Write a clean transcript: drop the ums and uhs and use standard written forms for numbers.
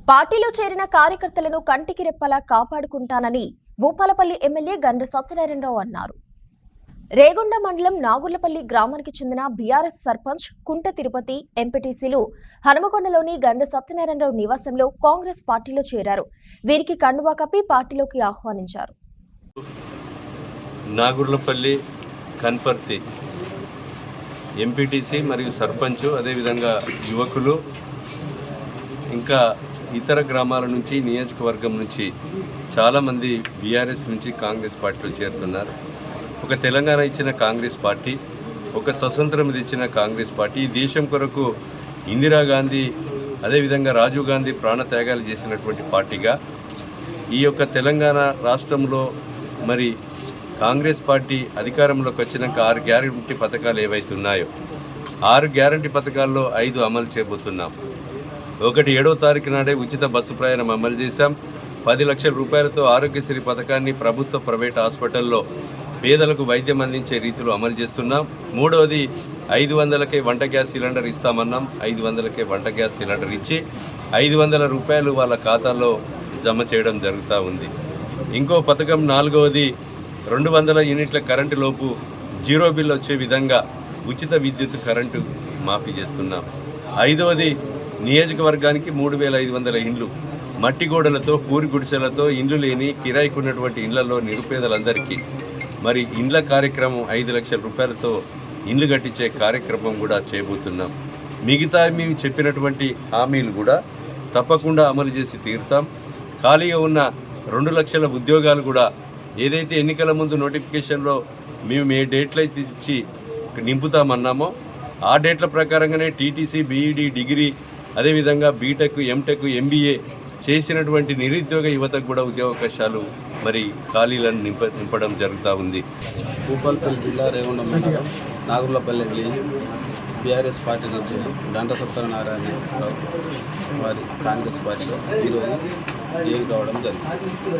పార్టీలో చేరిన కార్యకర్తలను కంటికి రెప్పలా కాపాడుకుంటానని భూపాలపల్లి ఎమ్మెల్యే గండ్ర సత్యనారాయణరావు అన్నారు. రేగొండ మండలం నాగుర్లపల్లి గ్రామానికి చెందిన బీఆర్ఎస్ సర్పంచ్ కుంట తిరుపతి ఎంపీటీసీలు హనుమకొండలోని గండ్ర సత్యనారాయణరావు నివాసంలో కాంగ్రెస్ పార్టీలో చేరారు. వీరికి కండువా కప్పి పార్టీలోకి ఆహ్వానించారు. నాగుర్లపల్లి కన్పర్తి ఎంపీటీసీ మరియు సర్పంచ్, అదేవిధంగా యువకులు, ఇంకా ఇతర గ్రామాల నుంచి, నియోజకవర్గం నుంచి చాలామంది బీఆర్ఎస్ నుంచి కాంగ్రెస్ పార్టీలో చేరుతున్నారు. ఒక తెలంగాణ ఇచ్చిన కాంగ్రెస్ పార్టీ, ఒక స్వతంత్రం ఇచ్చిన కాంగ్రెస్ పార్టీ, ఈ దేశం కొరకు ఇందిరాగాంధీ అదేవిధంగా రాజీవ్ గాంధీ ప్రాణత్యాగాలు చేసినటువంటి పార్టీగా ఈ యొక్క తెలంగాణ రాష్ట్రంలో మరి కాంగ్రెస్ పార్టీ అధికారంలోకి వచ్చినాక 6 గ్యారంటీ పథకాలు ఏవైతే ఉన్నాయో 6 గ్యారంటీ పథకాల్లో 5 అమలు చేయబోతున్నాం. ఒకటి 7వ తారీఖు నాడే ఉచిత బస్సు ప్రయాణం అమలు చేశాం. 10 లక్షల రూపాయలతో ఆరోగ్యశ్రీ పథకాన్ని ప్రభుత్వ ప్రైవేట్ హాస్పిటల్లో పేదలకు వైద్యం అందించే రీతిలో అమలు చేస్తున్నాం. మూడవది 500కే వంట గ్యాస్ సిలిండర్ ఇస్తామన్నాం. 500కే వంట గ్యాస్ సిలిండర్ ఇచ్చి 500 రూపాయలు వాళ్ళ ఖాతాలో జమ చేయడం జరుగుతూ ఉంది. ఇంకో పథకం 4వది 200 యూనిట్ల కరెంటు లోపు జీరో బిల్ వచ్చే విధంగా ఉచిత విద్యుత్ కరెంటు మాఫీ చేస్తున్నాం. 5వది నియోజకవర్గానికి 3500 ఇండ్లు మట్టి గోడలతో, పూరి గుడిసెలతో, ఇండ్లు లేని కిరాయికి ఉన్నటువంటి ఇళ్లలో నిరుపేదలందరికీ మరి ఇండ్ల కార్యక్రమం 5 లక్షల రూపాయలతో ఇండ్లు కట్టించే కార్యక్రమం కూడా చేయబోతున్నాం. మిగతా మేము చెప్పినటువంటి హామీలు కూడా తప్పకుండా అమలు చేసి తీరుతాం. ఖాళీగా ఉన్న 2 లక్షల ఉద్యోగాలు కూడా ఏదైతే ఎన్నికల ముందు నోటిఫికేషన్లో మేము ఏ డేట్లు అయితే ఇచ్చి నింపుతామన్నామో ఆ డేట్ల ప్రకారంగానే టీటీసీ, బీఈడీ, డిగ్రీ, అదేవిధంగా బీటెక్, ఎంటెక్, ఎంబీఏ చేసినటువంటి నిరుద్యోగ యువతకు కూడా ఉద్యోగావకాశాలు మరి ఖాళీలను నింపడం జరుగుతూ ఉంది. భూపాలపల్లి జిల్లా రేగొండ మండలం నాగుర్లపల్లి విలేజ్ బీఆర్ఎస్ పార్టీ నుంచి గండ్ర సత్యనారాయణరావు వారి కాంగ్రెస్ పార్టీలో ఈరోజు ఏవి కావడం జరిగింది.